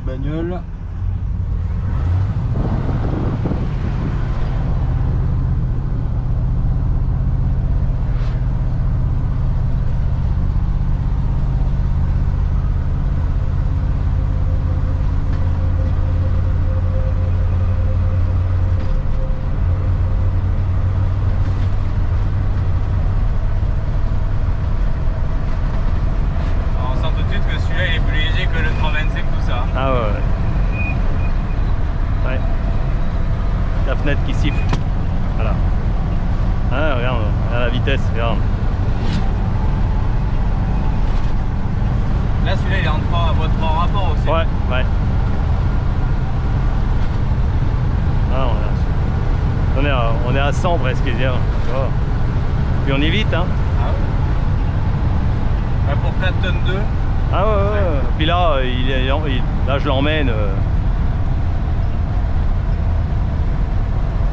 bagnole. Ah ouais. Ouais. La fenêtre qui siffle. Voilà. Ah regarde, à la vitesse, regarde. Là celui-là il est en rapport aussi. Ouais, ouais. Ah, on est à 100 presque, dire. Oh. Puis on est vite, hein. Ah ouais. Ouais, pour 4 tonnes 2. Ah ouais, ouais. Puis là, là je l'emmène.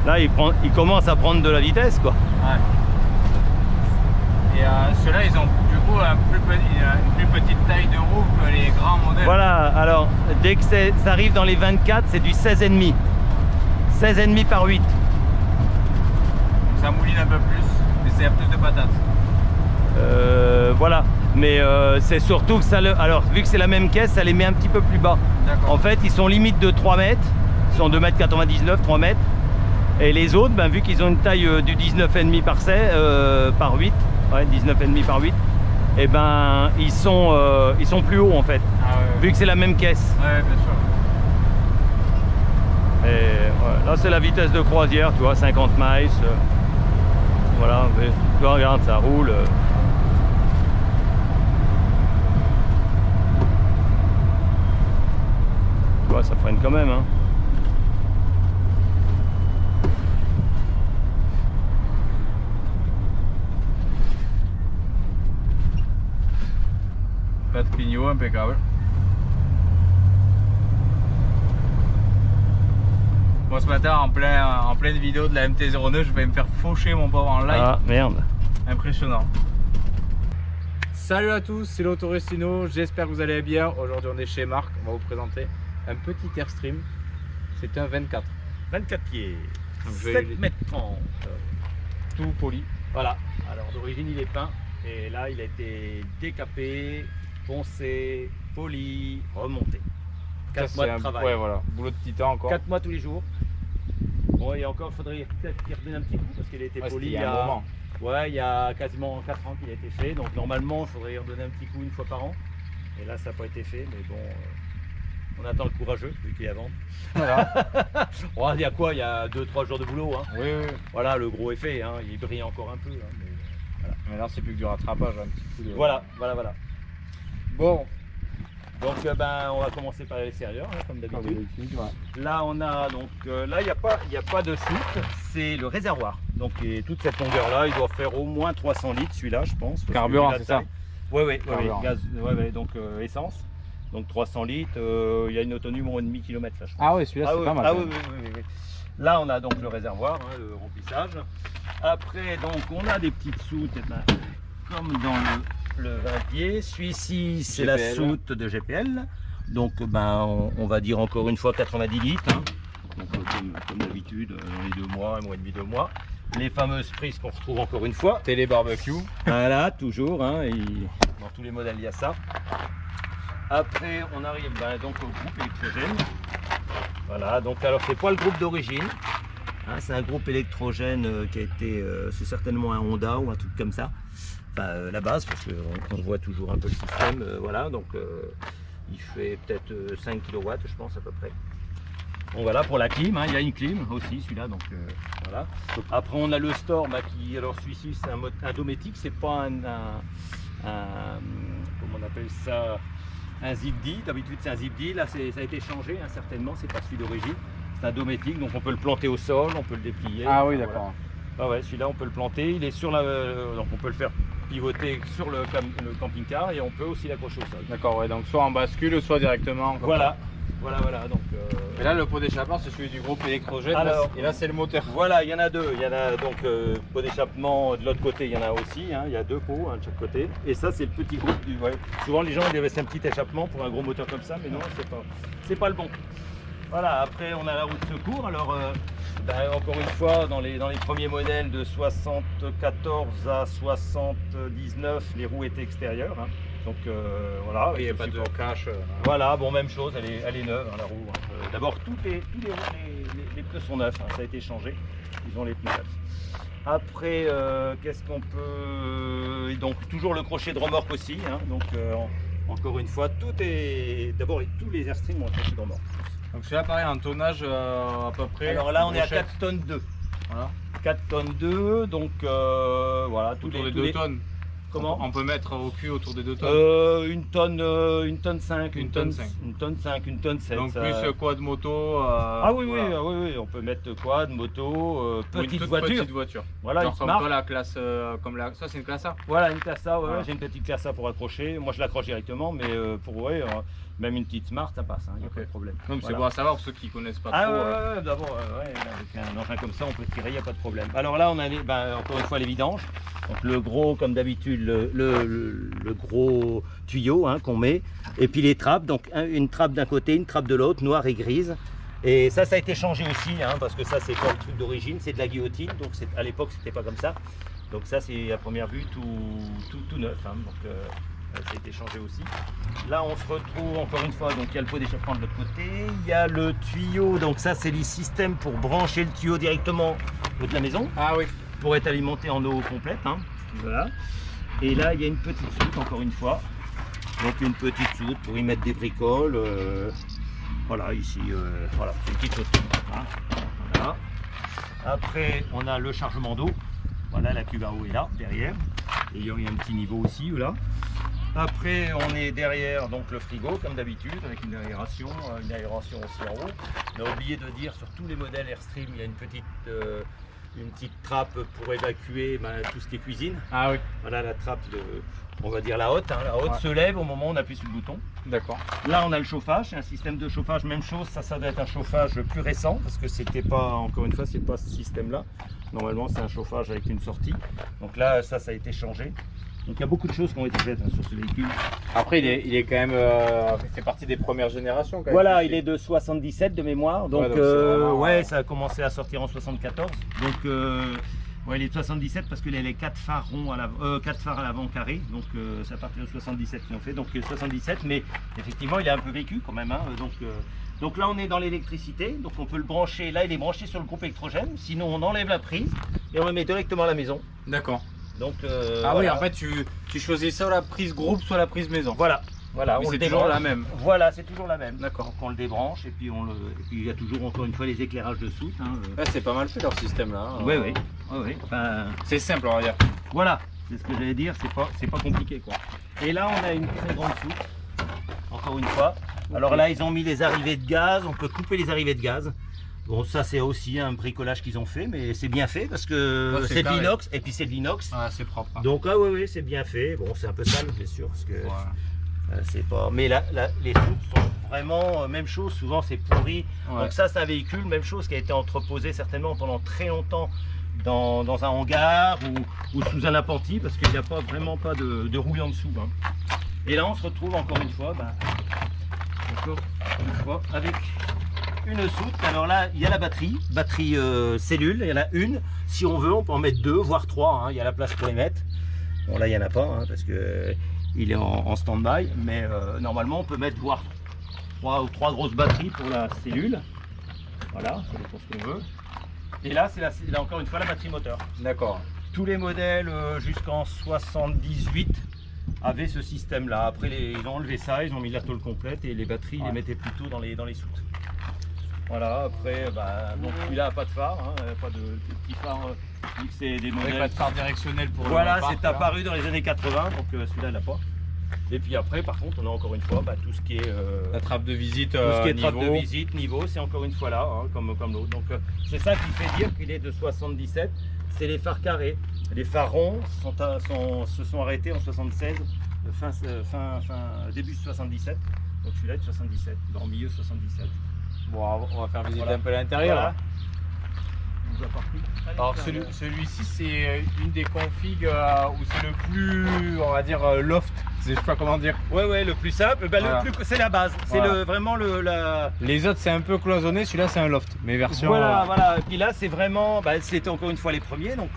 Là, il commence à prendre de la vitesse, quoi. Ouais. Et ceux-là, ils ont du coup une plus petite taille de roue que les grands modèles. Voilà, alors dès que ça arrive dans les 24, c'est du 16,5. 16,5 par 8. Donc ça mouline un peu plus, mais c'est plus de patates. Voilà, mais c'est surtout que ça alors vu que c'est la même caisse, ça les met un petit peu plus bas. En fait, ils sont limite de 3 mètres, ils sont 2,99 m, 3 mètres. Et les autres, ben, vu qu'ils ont une taille du 19,5 par 8, ouais, 19,5 par 8, et ben ils sont plus hauts en fait, vu que c'est la même caisse. Ouais, bien sûr. Et ouais, là c'est la vitesse de croisière, tu vois, 50 miles. Voilà, mais, tu vois, regarde, ça roule. Tu vois, ça freine quand même, hein. Pas de pignot, impeccable. Bon, ce matin, en pleine vidéo de la MT-09, je vais me faire faucher mon pauvre en live. Ah merde. Impressionnant. Salut à tous, c'est l'Autorestino, j'espère que vous allez bien. Aujourd'hui on est chez Marc, on va vous présenter un petit Airstream. C'est un 24. 24 pieds, Donc, 7 mètres 30. Tout poli. Voilà, alors d'origine il est peint et là il a été décapé, poncé, poli, remonté. 4 mois de travail. Ouais, voilà, boulot de titan encore. 4 mois tous les jours. Bon, et encore, il faudrait peut-être qu'il redonne un petit coup parce qu'il a été poli il y a un moment. Ouais, il y a quasiment 4 ans qu'il a été fait. Donc normalement, il faudrait y redonner un petit coup une fois par an. Et là, ça n'a pas été fait. Mais bon, on attend le courageux, vu qu'il est à vendre. Voilà. Bon, il y a quoi? Il y a 2-3 jours de boulot. Hein. Oui, oui. Voilà, le gros est fait. Hein. Il brille encore un peu. Hein, mais voilà. Maintenant, c'est plus que du rattrapage. Un petit coup de... Voilà, voilà, voilà. Bon. Donc ben, on va commencer par l'extérieur, hein, comme d'habitude. Ouais. Là on a donc là il n'y a pas de soute, c'est le réservoir. Donc et toute cette longueur là, il doit faire au moins 300 litres celui-là, je pense. Carburant, c'est ça? Oui, oui, Gaz, donc essence. Donc 300 litres, il y a une autonomie moins de 1000 km là, je pense. Ah oui, celui-là c'est pas mal. Ah oui, oui. Là on a donc le réservoir, hein, le remplissage. Après donc on a des petites soutes, comme dans le 20 pieds. Celui-ci c'est la soute de GPL. Donc ben, on va dire encore une fois 90 litres. Hein. Donc, comme d'habitude, dans les 2 mois, 1 mois et demi, 2 mois. Les fameuses prises qu'on retrouve encore une fois. Télé barbecue. Voilà, toujours. Hein, et dans tous les modèles, il y a ça. Après, on arrive ben, donc au groupe électrogène. Voilà, donc alors c'est pas le groupe d'origine. Hein, c'est un groupe électrogène qui a été, c'est certainement un Honda ou un truc comme ça. Enfin, la base, parce qu'on voit toujours un peu le système. Voilà, donc il fait peut-être 5 kW, je pense à peu près. Donc voilà, pour la clim, hein, il y a une clim aussi, celui-là. Donc voilà. Après, on a le Storm, qui, alors celui-ci, c'est un dométique, c'est pas comment on appelle ça, un zip-D. D'habitude, c'est un zip-D. Là, ça a été changé, hein, certainement. C'est pas celui d'origine. C'est un dométique, donc on peut le planter au sol, on peut le déplier. Ah oui, d'accord. Voilà. Ah ouais, celui-là, on peut le planter. Il est sur la, donc on peut le faire pivoter sur le camping-car et on peut aussi l'accrocher au sol. D'accord, ouais, donc soit en bascule, soit directement. Voilà. Voilà. Donc, Et là, le pot d'échappement, c'est celui du groupe électrogène. Alors, et là, c'est le moteur. voilà, il y en a deux. Il y en a donc pot d'échappement de l'autre côté, il y en a aussi. Hein, il y a deux pots de chaque côté. Et ça, c'est le petit groupe du. Ouais. Souvent, les gens ils laissent un petit échappement pour un gros moteur comme ça, mais non, c'est pas le bon. Voilà, après on a la roue de secours. Alors encore une fois, dans les premiers modèles de 74 à 79, les roues étaient extérieures. Hein. Donc voilà. Il n'y a pas de cache. Voilà, bon, même chose, elle est neuve, hein, la roue. Hein. D'abord, tous les pneus sont neufs, hein, ça a été changé. Ils ont les pneus neufs. Après, qu'est-ce qu'on peut. Et donc, toujours le crochet de remorque aussi. Hein, donc, encore une fois, tout est. D'abord, tous les Airstream ont un crochet de remorque. Donc celui-là pareil, un tonnage à peu près. Alors là on est à 4 tonnes 2. Voilà. 4 tonnes 2, donc voilà. Autour des 2 tonnes. Comment on peut mettre au cul autour des 2 tonnes. Une tonne 5, une tonne 5. Une tonne 5, une tonne 7. Donc plus quad moto. Ah oui, voilà. oui, on peut mettre quad, moto, petite voiture. Voilà, genre comme toi la classe, ça c'est une classe A. Voilà, une classe A, ouais, voilà. J'ai une petite classe A pour accrocher. Moi je l'accroche directement, mais pour même une petite Smart ça passe, il n'y a pas de problème. Donc c'est bon à savoir pour ceux qui ne connaissent pas trop. Ah ouais, d'abord, avec un engin comme ça on peut tirer, il n'y a pas de problème. Alors là on a encore une fois les vidanges. Donc le gros comme d'habitude, le gros tuyau qu'on met. Et puis les trappes, donc une trappe d'un côté, une trappe de l'autre, noire et grise. Et ça a été changé aussi, parce que ça c'est pas le truc d'origine, c'est de la guillotine. Donc à l'époque c'était pas comme ça. Donc ça c'est à première vue tout neuf. Donc ça a été changé aussi. Là on se retrouve encore une fois, donc il y a le pot d'échappement de l'autre côté, il y a le tuyau, donc ça c'est les systèmes pour brancher le tuyau directement de la maison. Ah oui. Pour être alimenté en eau complète. Voilà. Et là il y a une petite soute encore une fois. Donc une petite soute pour y mettre des bricoles. Voilà ici, voilà, c'est une petite soute. Voilà. Après on a le chargement d'eau. Voilà, la cuve à eau est là derrière. Et il y a un petit niveau aussi là. Après on est derrière donc le frigo comme d'habitude avec une aération aussi en haut. On a oublié de dire sur tous les modèles Airstream il y a une petite trappe pour évacuer tout ce qui est cuisine. Ah oui. Voilà la trappe on va dire la haute. La haute se lève au moment où on appuie sur le bouton. D'accord. Là on a le chauffage, c'est un système de chauffage, même chose, ça doit être un chauffage plus récent parce que c'était pas, encore une fois, c'est pas ce système là. Normalement c'est un chauffage avec une sortie. Donc là ça a été changé. Donc il y a beaucoup de choses qui ont été faites sur ce véhicule. Après il est quand même, il fait partie des premières générations quand même. Voilà, il est de 77 de mémoire, donc, ça a commencé à sortir en 74. Donc il est de 77 parce qu'il a les 4 phares ronds à 4 phares à l'avant carré, donc c'est à partir de 77 qu'ils ont fait. Donc 77, mais effectivement il est un peu vécu quand même. Donc là on est dans l'électricité, donc on peut le brancher. Là il est branché sur le groupe électrogène, sinon on enlève la prise et on le met directement à la maison. D'accord. Donc, voilà. Oui, en fait tu choisis soit la prise groupe soit la prise maison. Voilà, mais c'est toujours la même. Voilà, c'est toujours la même. D'accord. Donc on le débranche et puis il y a toujours encore une fois les éclairages de soute. C'est pas mal fait leur système là. Oui. C'est simple on va dire. Voilà, c'est ce que j'allais dire, c'est pas compliqué quoi. Et là on a une très grande soute, encore une fois. Alors là ils ont mis les arrivées de gaz, on peut couper les arrivées de gaz. Bon, ça c'est aussi un bricolage qu'ils ont fait, mais c'est bien fait parce que c'est de l'inox et puis c'est de l'inox. Ah, c'est propre. Donc oui, c'est bien fait. Bon, c'est un peu sale, bien sûr, parce que c'est pas. Mais là, les soutes sont vraiment même chose. Souvent, c'est pourri. Ouais. Donc ça, c'est un véhicule, même chose, qui a été entreposé certainement pendant très longtemps dans un hangar ou sous un appentis, parce qu'il n'y a vraiment pas de rouille en dessous. Et là, on se retrouve encore une fois, avec une soute. Alors là il y a la batterie cellule, il y en a une. Si on veut on peut en mettre 2 voire 3, il y a la place pour les mettre. Bon là il n'y en a pas parce que il est en stand-by, mais normalement on peut mettre voire 3 grosses batteries pour la cellule. Voilà, ça dépend ce qu'on veut. Et là c'est encore une fois la batterie moteur. D'accord. Tous les modèles jusqu'en 78 avaient ce système là. Après ils ont enlevé ça, ils ont mis la tôle complète et les batteries ils les mettaient plutôt dans les soutes. Voilà, après, donc celui-là n'a pas de phare, pas de petit phare, c'est des modèles. Pas de phare directionnel pour voilà, c'est apparu dans les années 80, donc celui-là il n'a pas. Et puis après, par contre, on a encore une fois tout ce qui est. La trappe de visite, tout ce qui est trappe de visite, niveau, c'est encore une fois là, comme l'autre. Donc c'est ça qui fait dire qu'il est de 77, c'est les phares carrés. Les phares ronds se sont arrêtés en 76, début 77. Donc celui-là est de 77, dans le milieu 77. Bon, on va faire visiter Voilà. un peu l'intérieur. Voilà. On voit partout. Allez, Alors tiens, celui-ci c'est une des configs où c'est le plus, on va dire, loft, je sais pas comment dire. ouais, le plus simple, ben, Voilà. c'est la base. C'est Voilà. vraiment la... Les autres c'est un peu cloisonné, celui-là c'est un loft, mais version... Voilà. Et puis là, c'est vraiment, c'était encore une fois les premiers. Donc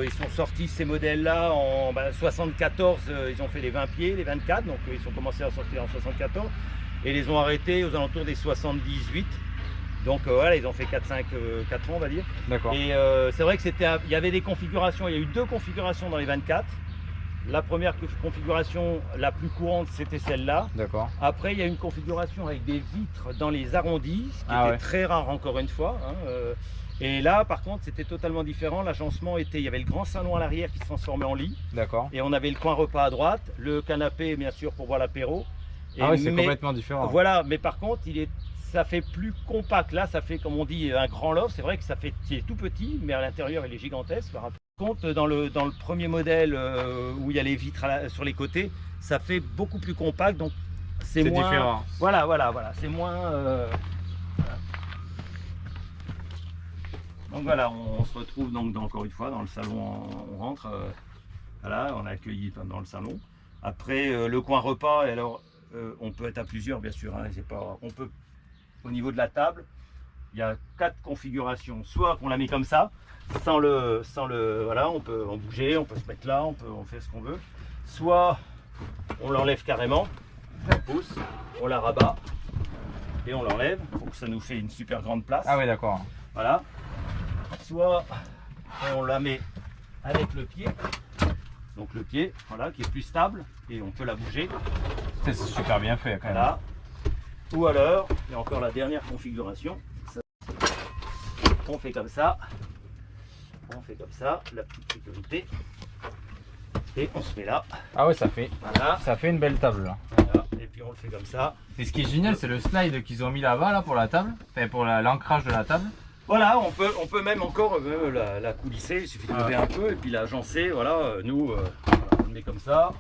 ils sont sortis ces modèles-là en 74. Ils ont fait les 20 pieds, les 24. Donc ils ont commencé à sortir en 74 et les ont arrêtés aux alentours des 78. Donc voilà, ils ont fait 4 ans on va dire. D'accord. Et c'est vrai que il y avait des configurations, il y a eu 2 configurations dans les 24. La première configuration, la plus courante, c'était celle-là. D'accord. Après, il y a une configuration avec des vitres dans les arrondis, ce qui était très rare encore une fois. Et là, par contre, c'était totalement différent. L'agencement était, il y avait le grand salon à l'arrière qui se transformait en lit. D'accord. Et on avait le coin repas à droite, le canapé, bien sûr, pour boire l'apéro. Ah oui, c'est complètement différent. Voilà, mais par contre, ça fait plus compact. Là, ça fait, comme on dit, un grand loft. C'est vrai que c'est tout petit, mais à l'intérieur, il est gigantesque. Par contre, dans le premier modèle où il y a les vitres sur les côtés, ça fait beaucoup plus compact. Donc, c'est moins différent. Voilà. C'est moins. Donc voilà, on se retrouve donc encore une fois dans le salon. On rentre. Voilà, on est accueilli dans le salon. Après, le coin repas. Et alors, on peut être à plusieurs, bien sûr. On peut. Au niveau de la table, il y a 4 configurations. Soit on la met comme ça, sans le, voilà, on peut en bouger, on peut se mettre là, on fait ce qu'on veut. Soit on l'enlève carrément, on pousse, on la rabat et on l'enlève. Donc ça nous fait une super grande place. Ah oui, d'accord. Voilà. Soit on la met avec le pied. Donc le pied, voilà, qui est plus stable et on peut la bouger. C'est super bien fait quand même. Voilà. Ou alors, il y a encore la dernière configuration. On fait comme ça. La petite sécurité. Et on se met là. Ah ouais, ça fait une belle table là. Voilà. Et puis on le fait comme ça. Et ce qui est génial, c'est le slide qu'ils ont mis là-bas là, pour la table, enfin, pour l'ancrage de la table. Voilà, on peut même encore la coulisser. Il suffit de lever un peu et puis l'agencer. Voilà, nous, on le met comme ça.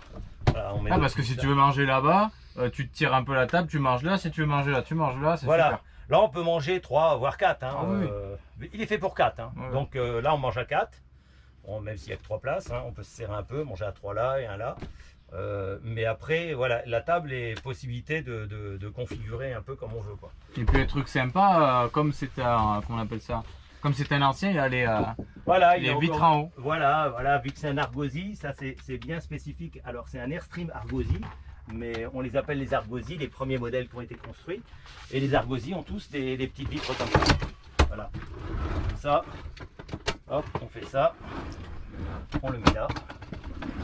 Voilà, on met parce que si tu veux manger là-bas, tu te tires un peu la table, tu manges là. Si tu veux manger là, tu manges là. C'est voilà. super. Là, on peut manger 3 voire 4. Ah oui. Il est fait pour 4. Oui. Donc là, on mange à 4. Bon, même s'il n'y a que 3 places, on peut se serrer un peu, manger à 3 là et 1 là. Mais après, voilà, la table est possibilité de configurer un peu comme on veut, quoi. Et puis le truc sympa, comme c'est un, comment on appelle ça, comme c'est un ancien, il y a les vitres en haut. Voilà, vu que c'est un Argosy, ça c'est bien spécifique. Alors c'est un Airstream Argosy, mais on les appelle les Argosy, les premiers modèles qui ont été construits. Et les Argosy ont tous des petites vitres comme ça. Voilà, comme ça. Hop, on fait ça. On le met là.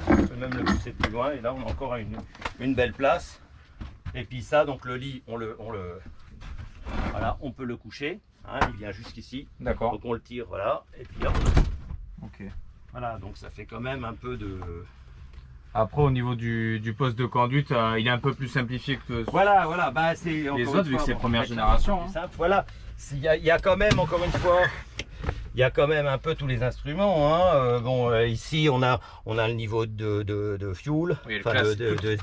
On peut même le pousser plus loin. Et là, on a encore une belle place. Et puis ça, donc le lit, voilà, on peut le coucher. Il vient jusqu'ici. D'accord. Donc on le tire, voilà. Et puis hop. Ok. Voilà, donc ça fait quand même un peu de... Après, au niveau du poste de conduite, il est un peu plus simplifié que Voilà, c'est les autres, vu que c'est première génération. Voilà, il y a quand même, encore une fois, il y a quand même un peu tous les instruments. Ici, on a le niveau de fuel, Oui, enfin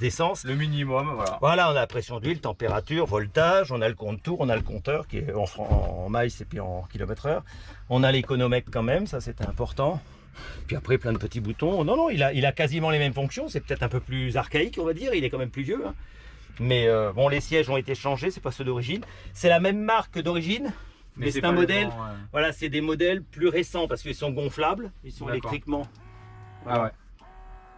d'essence. Le minimum, voilà. Voilà, on a la pression d'huile, température, voltage, on a le compte-tour, on a le compteur qui est en miles et puis en km/h. On a l'économètre quand même, ça c'était important. Puis après, plein de petits boutons. Non, il a quasiment les mêmes fonctions. C'est peut-être un peu plus archaïque, on va dire. Il est quand même plus vieux. Mais bon, les sièges ont été changés. C'est pas ceux d'origine. C'est la même marque d'origine. Mais c'est un modèle. Voilà, c'est des modèles plus récents parce qu'ils sont gonflables. Ils sont électriquement. Voilà. Ah ouais.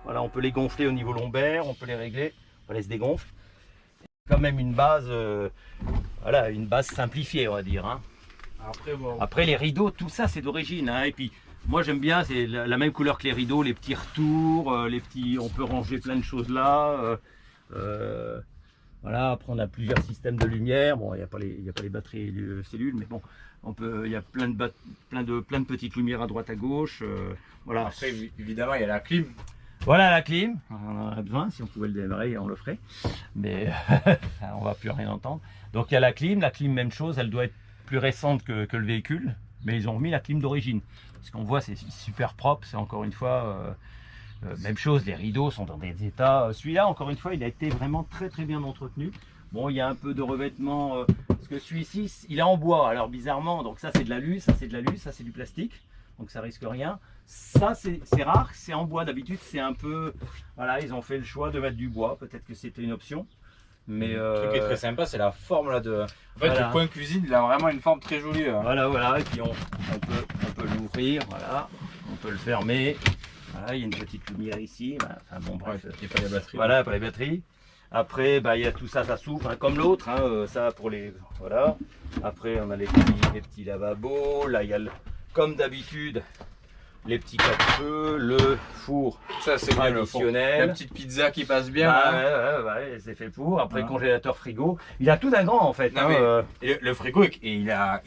Voilà, on peut les gonfler au niveau lombaire. On peut les régler. On les dégonfle. Quand même une base. Voilà, une base simplifiée, on va dire. Après, les rideaux, tout ça, c'est d'origine. Et puis. Moi j'aime bien, c'est la même couleur que les rideaux, les petits retours, on peut ranger plein de choses là. Voilà, après on a plusieurs systèmes de lumière. Bon, il n'y a pas les batteries cellules, mais bon, il y a plein de petites lumières à droite à gauche. Voilà. Après, évidemment, il y a la clim. Voilà la clim, on en a besoin, si on pouvait le démarrer, on le ferait. Mais on va plus rien entendre. Donc il y a la clim, même chose, elle doit être plus récente que le véhicule, mais ils ont remis la clim d'origine. Ce qu'on voit, c'est super propre, c'est encore une fois même chose, les rideaux sont dans des états. Celui-là, encore une fois, il a été vraiment très bien entretenu. Bon, il y a un peu de revêtement, parce que celui-ci, il est en bois. Alors bizarrement, donc ça c'est de l'alu, ça c'est de l'alu, ça c'est du plastique. Donc ça risque rien. Ça c'est rare, c'est en bois. D'habitude c'est un peu... Voilà, ils ont fait le choix de mettre du bois. Peut-être que c'était une option. Mais le truc qui est très sympa, c'est la forme là de... En fait, voilà. le coin cuisine, il a vraiment une forme très jolie. Voilà, voilà. Et puis on peut l'ouvrir, voilà. On peut le fermer. Voilà, il y a une petite lumière ici. Enfin bon, bref. Ouais, il n'y a pas les batteries. Voilà, pour les batteries. Après, il y a tout ça, ça s'ouvre, hein, comme l'autre. Hein, ça pour les... Voilà. Après, on a les petits lavabos. Là, il y a, comme d'habitude, les petits capes-feu, le four Ça, c'est bien le four. traditionnel. La petite pizza qui passe bien. Ouais, c'est fait pour. Après, congélateur frigo. Il a tout d'un grand, en fait. Non, mais le frigo, il a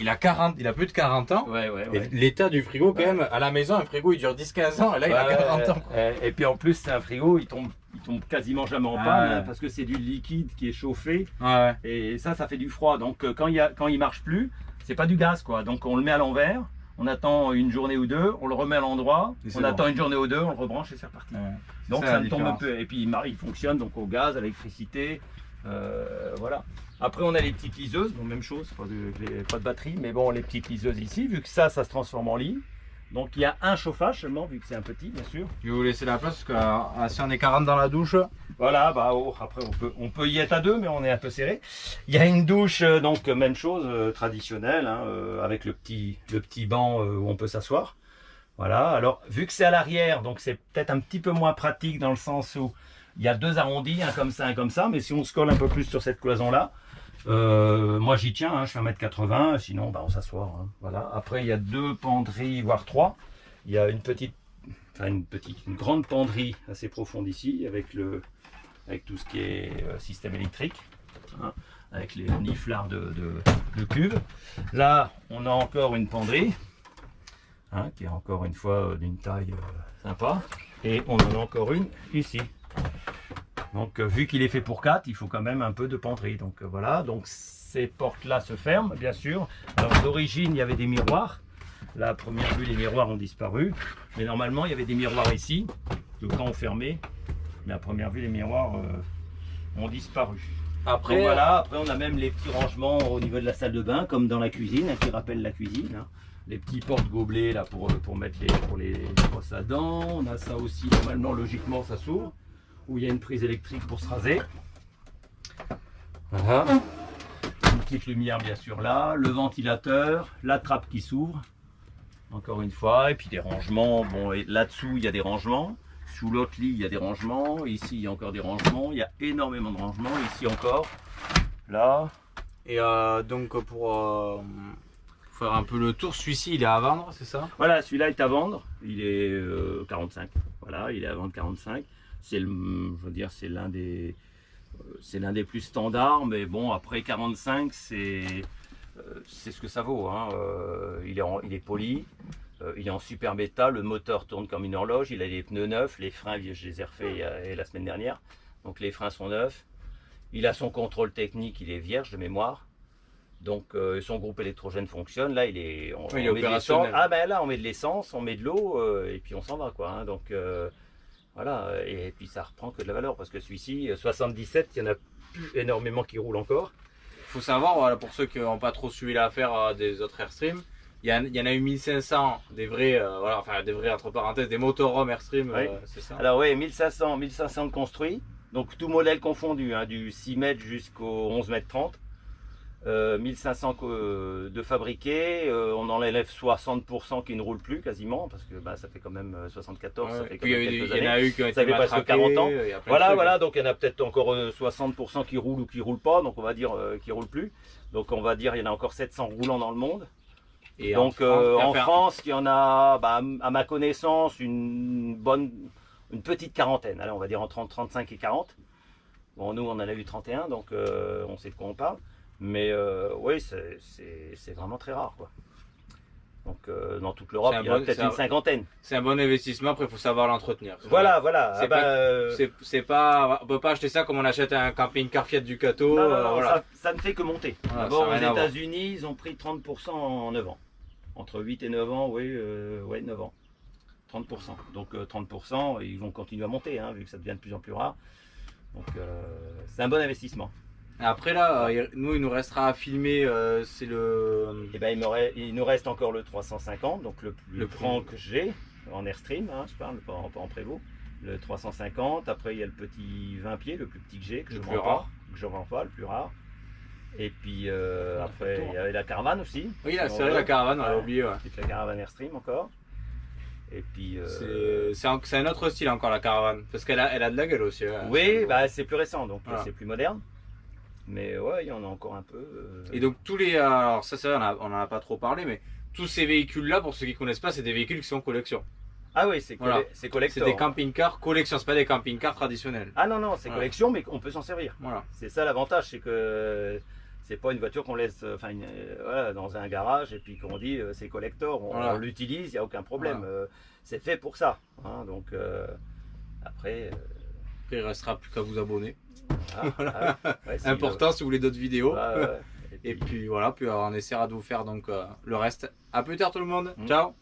plus de 40 ans. Ouais. Et l'état du frigo, quand même, à la maison, un frigo, il dure 10-15 ans. Et là, il a 40 ans. Et puis, en plus, c'est un frigo, il tombe quasiment jamais en panne, hein, parce que c'est du liquide qui est chauffé. Ouais. Et ça fait du froid. Donc, quand il marche plus, c'est pas du gaz, quoi. Donc, on le met à l'envers. On attend une journée ou deux, on le remet à l'endroit, on attend une journée ou deux, on le rebranche et c'est reparti. Ouais. Donc ça ne tombe un peu. Et puis il fonctionne donc au gaz, à l'électricité. Voilà. Après on a les petites liseuses, bon, même chose, pas de batterie, mais bon les petites liseuses ici, vu que ça se transforme en lit. Donc il y a un chauffage seulement, vu que c'est un petit bien sûr. Je vais vous laisser la place parce que si on est 40 dans la douche. Voilà, après on peut y être à deux, mais on est un peu serré. Il y a une douche, donc même chose, traditionnelle, hein, avec le petit banc où on peut s'asseoir. Voilà, alors vu que c'est à l'arrière, donc c'est peut-être un petit peu moins pratique dans le sens où il y a deux arrondis, un comme ça, mais si on se colle un peu plus sur cette cloison-là, moi j'y tiens, hein, je fais 1m80, sinon on s'assoit. Hein, voilà. Après il y a deux penderies, voire trois. Il y a une grande penderie assez profonde ici, avec tout ce qui est système électrique, hein, avec les niflards de cuve. Là, on a encore une penderie, hein, qui est encore une fois d'une taille sympa. Et on en a encore une ici. Donc, vu qu'il est fait pour 4, il faut quand même un peu de penderie. Donc, voilà. Donc, ces portes-là se ferment, bien sûr. Alors, d'origine, il y avait des miroirs. Là, à première vue, les miroirs ont disparu. Mais normalement, il y avait des miroirs ici. Donc, quand on fermait, mais à première vue, les miroirs ont disparu. Après, donc voilà, après, on a même les petits rangements au niveau de la salle de bain, comme dans la cuisine, hein, qui rappellent la cuisine. Hein. Les petits portes-gobelets là pour mettre les brosses à dents. On a ça aussi, normalement, logiquement, ça s'ouvre. Où il y a une prise électrique pour se raser. Voilà. Une petite lumière, bien sûr, là. Le ventilateur, la trappe qui s'ouvre. Encore une fois, et puis des rangements. Bon, là-dessous, il y a des rangements. Sous l'autre lit, il y a des rangements. Ici, il y a encore des rangements. Il y a énormément de rangements. Ici encore. Là. Et donc, pour faire un peu le tour, celui-ci, il est à vendre, c'est ça? Voilà, celui-là est à vendre. Il est 45. Voilà, il est à vendre 45. C'est l'un des plus standards. Mais bon, après 45, c'est ce que ça vaut. Hein. Il est poli. Il est en super métal, le moteur tourne comme une horloge, il a des pneus neufs, les freins, je les ai refaits la semaine dernière, donc les freins sont neufs. Il a son contrôle technique, il est vierge de mémoire, donc son groupe électrogène fonctionne. Là, il est opérationnel. Ah ben là, on met de l'essence, on met de l'eau, et puis on s'en va, quoi. Hein. Donc voilà, et puis ça reprend que de la valeur, parce que celui-ci, 77, il y en a plus énormément qui roulent encore. Il faut savoir, voilà, pour ceux qui n'ont pas trop suivi l'affaire des autres Airstream, il y en a eu 1500 des vrais, voilà, enfin des vrais entre parenthèses, des motorhomes Airstream, oui. C'est ça? Alors oui, 1500 de construits, donc tout modèle confondu, hein, du 6 mètres jusqu'au 11 mètres 30. 1500 de fabriqués, on enlève 60% qui ne roulent plus quasiment, parce que bah, ça fait quand même 74, ça fait quand même quelques années. Il y en a eu qui ont été presque 40 ans. Voilà, donc il y en a peut-être encore 60% qui roulent ou qui ne roulent pas, donc on va dire qui ne roulent plus. Donc on va dire il y en a encore 700 roulants dans le monde. Et donc en France, il y en a, bah, à ma connaissance, une petite quarantaine. Allez, on va dire entre 35 et 40. Bon, nous, on en a eu 31, donc on sait de quoi on parle. Mais oui, c'est vraiment très rare, quoi. Donc dans toute l'Europe, il y en a peut-être une cinquantaine. C'est un bon investissement, après il faut savoir l'entretenir. Voilà. C'est pas, on peut pas acheter ça comme on achète un camping-car Fiat Ducato. Non, voilà. ça ne fait que monter. Voilà, d'abord, aux États-Unis, ils ont pris 30% en 9 ans. Entre 8 et 9 ans, oui, 9 ans. 30%. Donc 30%, ils vont continuer à monter, hein, vu que ça devient de plus en plus rare. Donc c'est un bon investissement. Et après là, nous il nous restera à filmer, c'est le... Et ben il nous reste encore le 350, donc le plus grand que j'ai en Airstream, hein, je parle pas en prévôt. Le 350, après il y a le petit 20 pieds, le plus petit que j'ai, que je vends pas, le plus rare. Et puis après il y avait la caravane aussi. Oui, c'est vrai, la caravane, on l'a oublié. Ouais. La caravane Airstream encore. Et puis c'est un autre style encore la caravane, parce qu'elle a de la gueule aussi. Ouais, oui, bah, c'est plus récent, donc c'est plus moderne. Mais ouais, il y en a encore un peu. Et donc tous les... Alors ça c'est vrai, on en a pas trop parlé, mais tous ces véhicules là, pour ceux qui connaissent pas, c'est des véhicules qui sont en collection. Ah oui, c'est collector. C'est des camping-cars collection, c'est pas des camping-cars traditionnels. Ah non, c'est collection, mais on peut s'en servir. Voilà. C'est ça l'avantage, c'est que c'est pas une voiture qu'on laisse voilà, dans un garage et puis qu'on dit c'est collector, on l'utilise, il n'y a aucun problème. Voilà. C'est fait pour ça. Hein, donc après... il restera plus qu'à vous abonner. Voilà. Important si vous voulez d'autres vidéos. Ouais. Et puis voilà, puis on essaiera de vous faire donc le reste. À plus tard tout le monde. Ciao.